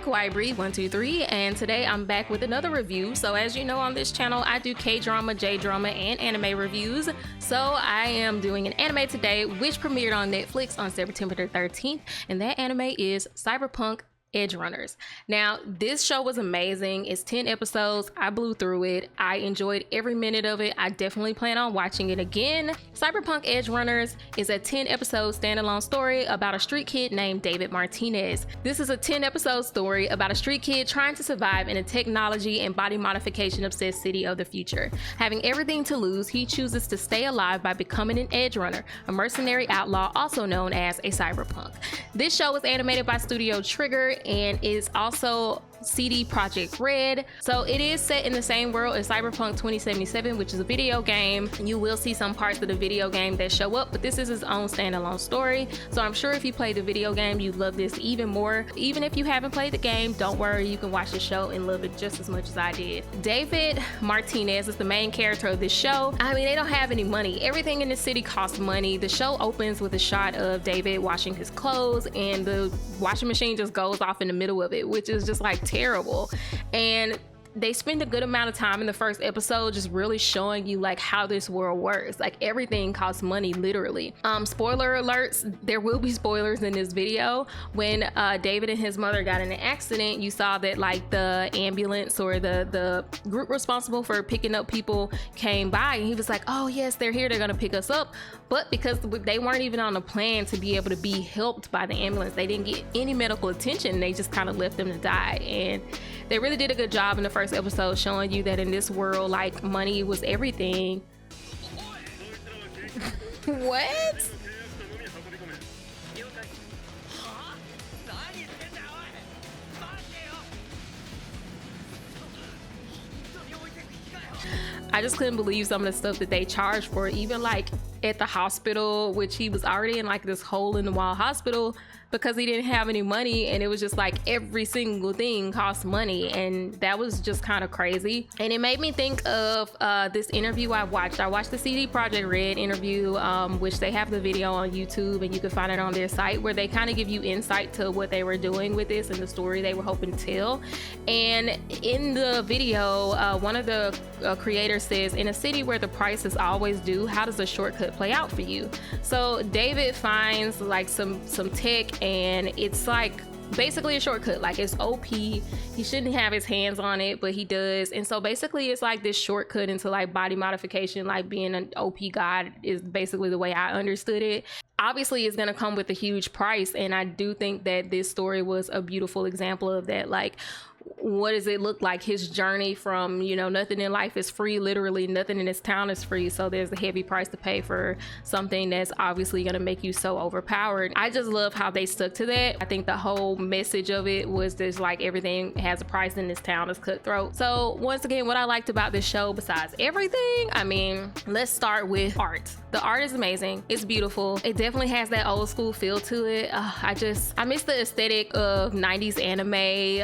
Quiet Breathe 123, and today I'm back with another review. So as you know, on this channel I do K-drama, J-drama, and anime reviews. So I am doing an anime today which premiered on Netflix on September the 13th, and that anime is Cyberpunk Edgerunners. Now, this show was amazing. It's 10 episodes. I blew through it. I enjoyed every minute of it. I definitely plan on watching it again. Cyberpunk Edgerunners is a 10-episode standalone story about a street kid named David Martinez. This is a 10-episode story about a street kid trying to survive in a technology and body modification-obsessed city of the future. Having everything to lose, he chooses to stay alive by becoming an edgerunner, a mercenary outlaw also known as a cyberpunk. This show was animated by Studio Trigger and is also CD Projekt Red. So it is set in the same world as Cyberpunk 2077, which is a video game. You will see some parts of the video game that show up, but this is its own standalone story. So I'm sure if you played the video game, you love this even more. Even if you haven't played the game, don't worry, you can watch the show and love it just as much as I did. David Martinez is the main character of this show. I mean, they don't have any money. Everything in the city costs money. The show opens with a shot of David washing his clothes, and the washing machine just goes off in the middle of it, which is just like terrible. And they spend a good amount of time in the first episode just really showing you like how this world works. Like everything costs money, literally. Spoiler alerts, there will be spoilers in this video. When David and his mother got in an accident, you saw that like the ambulance or the group responsible for picking up people came by, and he was like, oh yes, they're here, they're gonna pick us up. But because they weren't even on a plan to be able to be helped by the ambulance, they didn't get any medical attention. They just kind of left them to die. And they really did a good job in the first episode showing you that in this world, like, money was everything. What? I just couldn't believe some of the stuff that they charged for, even like at the hospital, which he was already in like this hole in the wall hospital because he didn't have any money, and it was just like every single thing cost money, and that was just kind of crazy. And it made me think of this interview I watched. I watched the CD Projekt Red interview, which they have the video on YouTube and you can find it on their site, where they kind of give you insight to what they were doing with this and the story they were hoping to tell. And in the video, one of the creators says, in a city where the price is always due, how does a shortcut play out for you? So David finds like some tech, and it's like basically a shortcut. Like, it's OP. He shouldn't have his hands on it, but he does. And so basically it's like this shortcut into like body modification, like being an OP god is basically the way I understood it. Obviously it's gonna come with a huge price, and I do think that this story was a beautiful example of that. Like, what does it look like, his journey from, you know, nothing in life is free, literally nothing in this town is free, so there's a heavy price to pay for something that's obviously going to make you so overpowered. I just love how they stuck to that. I think the whole message of it was just like everything has a price in this town, is cutthroat. So once again, what I liked about this show besides everything, I mean, let's start with art. The art is amazing. It's beautiful. It definitely has that old school feel to it. I miss the aesthetic of 90s anime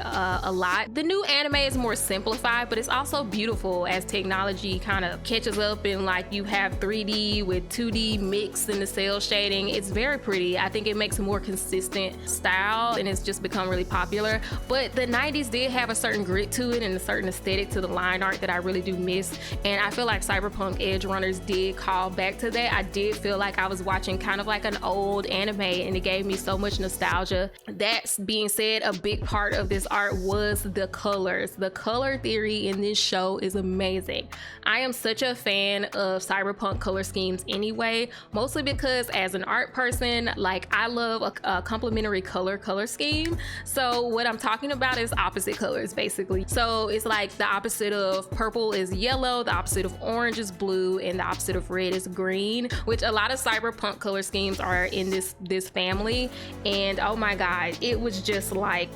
a lot. The new anime is more simplified, but it's also beautiful as technology kind of catches up, and like you have 3D with 2D mixed in the cell shading. It's very pretty. I think it makes a more consistent style, and it's just become really popular. But the 90s did have a certain grit to it and a certain aesthetic to the line art that I really do miss, and I feel like Cyberpunk Edgerunners did call back to that. I did feel like I was watching kind of like an old anime, and it gave me so much nostalgia. That being said, a big part of this art was the colors. The color theory in this show is amazing. I am such a fan of cyberpunk color schemes anyway, mostly because as an art person, like, I love a complementary color scheme. So what I'm talking about is opposite colors, basically. So it's like the opposite of purple is yellow, the opposite of orange is blue, and the opposite of red is green, which a lot of cyberpunk color schemes are in this family. And oh my god, it was just like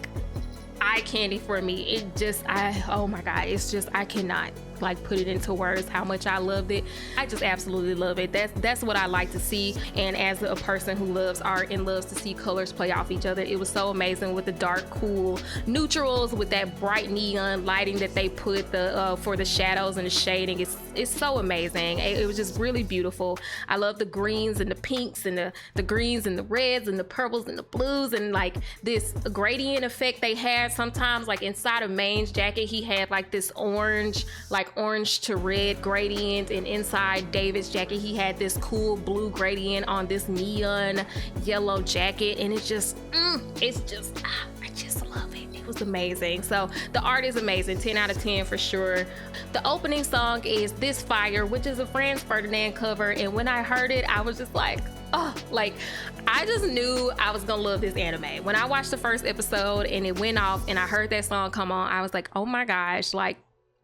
eye candy for me. Oh my god, it's just, I cannot. like put it into words how much I loved it. I just absolutely love it. That's what I like to see, and as a person who loves art and loves to see colors play off each other, it was so amazing with the dark, cool neutrals with that bright neon lighting that they put for the shadows and the shading. It's so amazing. It was just really beautiful. I love the greens and the pinks and the greens and the reds and the purples and the blues, and like this gradient effect they had sometimes, like inside of Main's jacket he had like this orange to red gradient, and inside David's jacket he had this cool blue gradient on this neon yellow jacket, and I just love it. It was amazing. So the art is amazing. 10 out of 10 for sure. The opening song is This Fire, which is a Franz Ferdinand cover, and when I heard it I was just like, oh, like I just knew I was gonna love this anime. When I watched the first episode and it went off and I heard that song come on, I was like, oh my gosh, like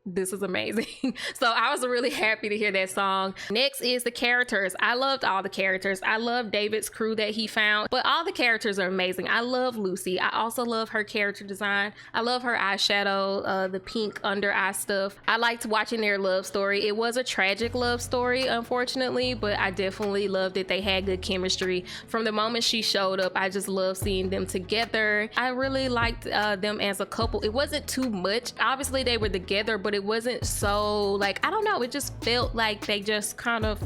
this is amazing. So I was really happy to hear that song. Next is the characters. I loved all the characters. I love David's crew that he found, but all the characters are amazing. I love Lucy. I also love her character design. I love her eyeshadow, the pink under eye stuff. I liked watching their love story. It was a tragic love story, unfortunately, but I definitely loved it. They had good chemistry. From the moment she showed up, I just loved seeing them together. I really liked them as a couple. It wasn't too much. Obviously they were together, but it wasn't so, like, I don't know, it just felt like they just kind of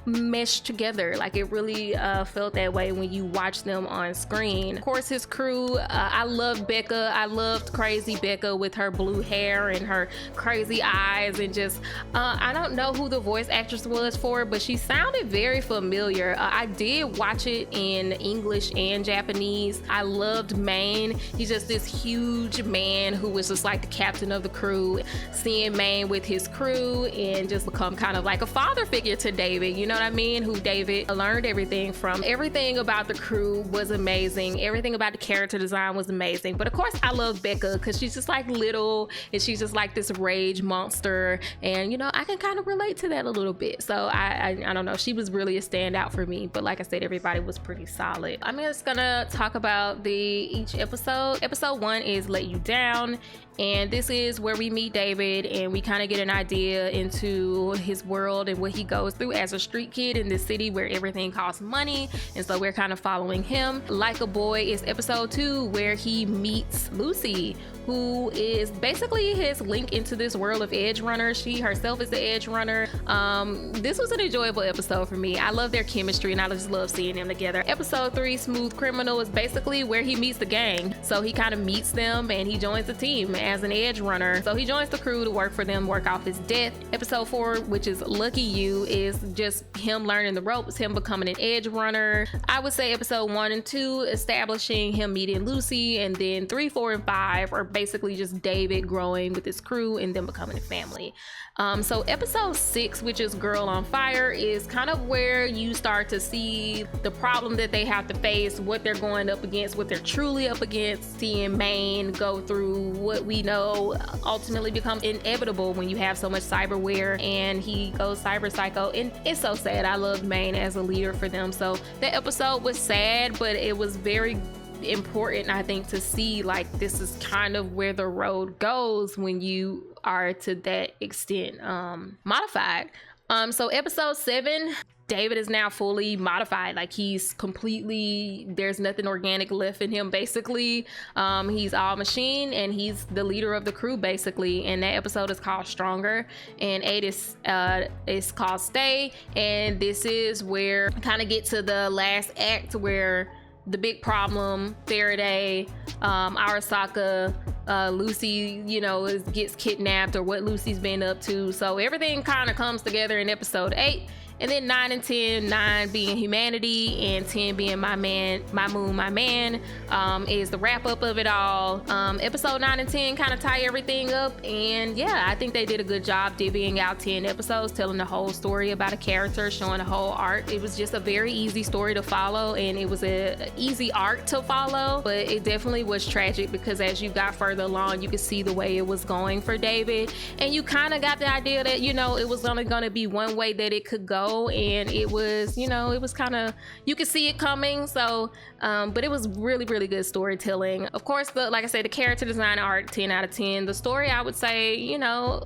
meshed together. Like it really felt that way when you watch them on screen. Of course, his crew, I love Becca. I loved crazy Becca with her blue hair and her crazy eyes, and just I don't know who the voice actress was for, but she sounded very familiar. I did watch it in English and Japanese. I loved Main. He's just this huge man who was just like the captain of the crew. Seeing Main with his crew and just become kind of like a father figure to David, you know what I mean, who David learned everything from. Everything about the crew was amazing. Everything about the character design was amazing. But of course I love Becca because she's just like little and she's just like this rage monster, and you know, I can kind of relate to that a little bit. So I don't know, she was really a standout for me. But like I said, everybody was pretty solid. I'm just gonna talk about each episode. Episode 1 is Let You Down, and this is where we meet David and we kind of get an idea into his world and what he goes through as a street kid in this city where everything costs money, and so we're kind of following him. Like a Boy is episode 2, where he meets Lucy, who is basically his link into this world of Edgerunners. She herself is the Edgerunner. This was an enjoyable episode for me. I love their chemistry and I just love seeing them together. Episode 3, Smooth Criminal, is basically where he meets the gang. So he kind of meets them and he joins the team as an Edgerunner. So he joins the crew to work for them, work off his death. Episode 4, which is Lucky You, is just him learning the ropes, him becoming an Edgerunner. I would say episode 1 and 2, establishing him meeting Lucy, and then 3, 4, and 5 are basically just David growing with his crew and then becoming a family. So episode 6, which is Girl on Fire, is kind of where you start to see the problem that they have to face, what they're going up against, what they're truly up against. Seeing Main go through what we know ultimately becomes inevitable when you have so much cyberware, and he goes cyber psycho, and it's so sad. I loved Main as a leader for them. So that episode was sad, but it was very important, I think, to see like this is kind of where the road goes when you are to that extent modified. So episode 7, David is now fully modified. Like he's completely, there's nothing organic left in him basically. He's all machine and he's the leader of the crew basically, and that episode is called Stronger, and 8 is called Stay, and this is where we kind of get to the last act where the big problem, Faraday, Arasaka, Lucy, you know, gets kidnapped, or what Lucy's been up to. So everything kind of comes together in episode 8. And then 9 and 10, 9 being Humanity and 10 being My Man, My Moon, My Man, is the wrap up of it all. Episode 9 and 10 kind of tie everything up, and yeah, I think they did a good job divvying out 10 episodes, telling the whole story about a character, showing the whole arc. It was just a very easy story to follow, and it was an easy arc to follow, but it definitely was tragic because as you got further along, you could see the way it was going for David, and you kind of got the idea that, you know, it was only going to be one way that it could go. show, and it was, you know, it was kind of, you could see it coming. So but it was really, really good storytelling. Of course, like I said, the character design art, 10 out of 10. The story, I would say, you know,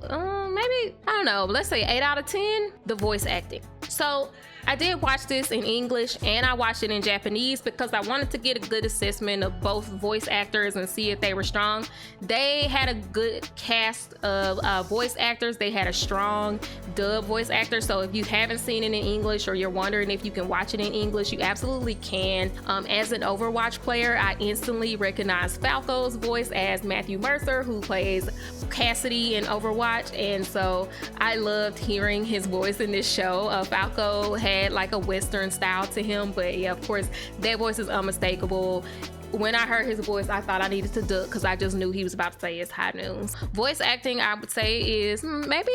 maybe, I don't know, let's say 8 out of 10. The voice acting. So I did watch this in English and I watched it in Japanese because I wanted to get a good assessment of both voice actors and see if they were strong. They had a good cast of voice actors. They had a strong dub voice actor. So if you haven't seen it in English or you're wondering if you can watch it in English, you absolutely can. As an Overwatch player, I instantly recognized Falco's voice as Matthew Mercer, who plays Cassidy in Overwatch. And so I loved hearing his voice in this show. Falco had like a Western style to him, but yeah, of course, that voice is unmistakable. When I heard his voice, I thought I needed to duck because I just knew he was about to say it's high noon. Voice acting, I would say, is maybe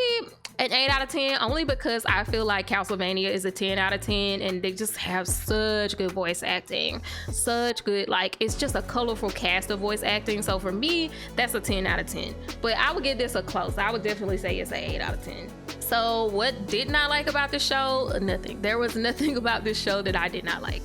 an 8 out of 10, only because I feel like Castlevania is a 10 out of 10, and they just have such good voice acting. Such good, like, it's just a colorful cast of voice acting. So for me, that's a 10 out of 10. But I would give this a close. I would definitely say it's an 8 out of 10. So what did not like about this show? Nothing. There was nothing about this show that I did not like.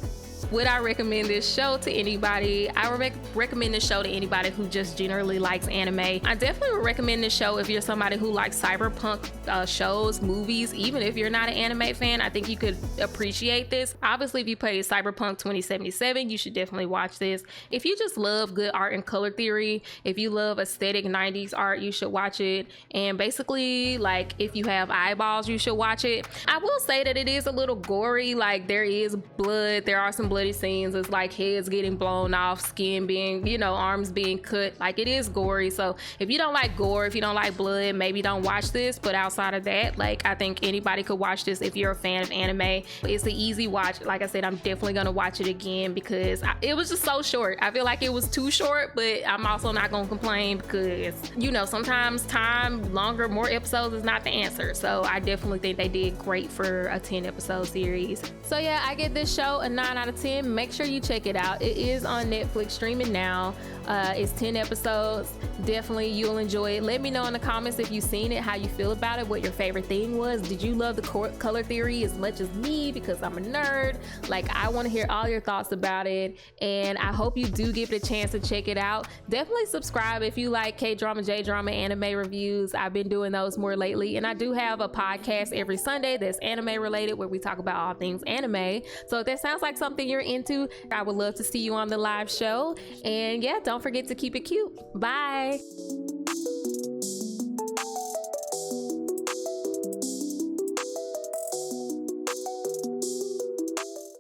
Would I recommend this show to anybody? I would recommend this show to anybody who just generally likes anime. I definitely would recommend this show if you're somebody who likes cyberpunk shows, movies. Even if you're not an anime fan, I think you could appreciate this. Obviously, if you play Cyberpunk 2077, you should definitely watch this. If you just love good art and color theory, if you love aesthetic 90s art, you should watch it. And basically, like, if you have eyeballs, you should watch it. I will say that it is a little gory. Like, there is blood. There are some bloody scenes. It's like heads getting blown off, skin being, you know, arms being cut. Like, it is gory. So if you don't like gore, if you don't like blood, maybe don't watch this. But outside of that, like, I think anybody could watch this if you're a fan of anime. It's an easy watch. Like I said, I'm definitely gonna watch it again because it was just so short. I feel like it was too short, but I'm also not gonna complain because, you know, sometimes time longer, more episodes is not the answer. So I definitely think they did great for a 10 episode series. So yeah, I give this show a 9 out of 10. Make sure you check it out. It is on Netflix streaming now. It's 10 episodes. Definitely you'll enjoy it. Let me know in the comments if you've seen it, how you feel about it, what your favorite thing was. Did you love the color theory as much as me because I'm a nerd? Like, I want to hear all your thoughts about it, and I hope you do give it a chance to check it out. Definitely subscribe if you like K-drama, J-drama, anime reviews. I've been doing those more lately, and I do have a podcast every Sunday that's anime related where we talk about all things anime. So if that sounds like something you're into, I would love to see you on the live show. And yeah, don't forget to keep it cute. Bye.